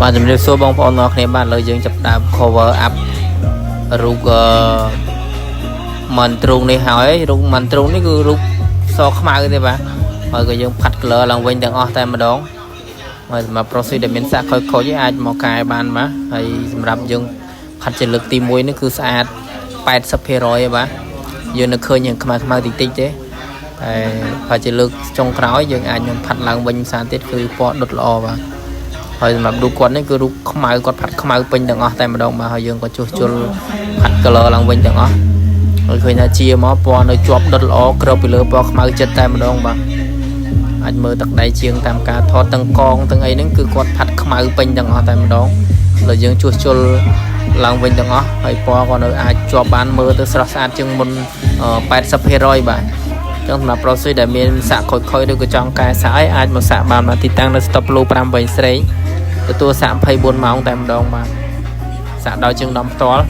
បាទជំរាបសួរបងប្អូនទាំងអស់គ្នាបាទលើយើងចាប់ដើម cover up រូបមិនទ្រូងនេះហើយរូបមិនទ្រូងនេះគឺរូបសខ្មៅទេបាទហើយក៏យើងផាត់ color ឡើងវិញទាំងអស់តែម្ដងហើយសម្រាប់ process ដែលមានសាក់ខូចៗអាចមកកែបានបាទហើយសម្រាប់យើងផាត់ជាលើកទី1នេះគឺស្អាត 80% ឯបាទយើងនៅឃើញយ៉ាងខ្មៅតិចតិចទេតែផាត់ជាលើកចុងក្រោយយើងអាចនឹងផាត់ឡើងវិញផ្សារទៀតគឺពណ៌ដុតល្អបាទហើយសម្រាប់រូបគាត់នេះគឺរូបខ្មៅគាត់ផាត់ខ្មៅពេញទាំងអស់តែម្ដងបាទហើយយើងក៏ជួសជុលផាត់ color ឡើងវិញទាំងអស់ហើយឃើញថាជាមកពណ៌នៅជាប់ដុតល្អគ្របពីលើពណ៌ខ្មៅចិត្តតែម្ដងបាទអាចមើលទឹកដៃជាងតាមការថតទាំងកងទាំងអីហ្នឹងគឺគាត់ផាត់ខ្មៅពេញទាំងអស់តែម្ដងហើយយើងជួសជុលឡើងវិញទាំងអស់ហើយពណ៌ក៏នៅអាចជាប់បានមើលទៅស្រស់ស្អាតជាងមុន 80% បាទចឹងសម្រាប់ process ដែលមានសាក់ខូចៗឬក៏ចង់កែសាក់ឲ្យអាចមកសាក់បានមកទីតាំងនៅ stop loop 5 វែងស្រេងទទួលសាក់ 24 ម៉ោងតែម្ដងបាទសាក់ដោយជើងដំផ្ទាល់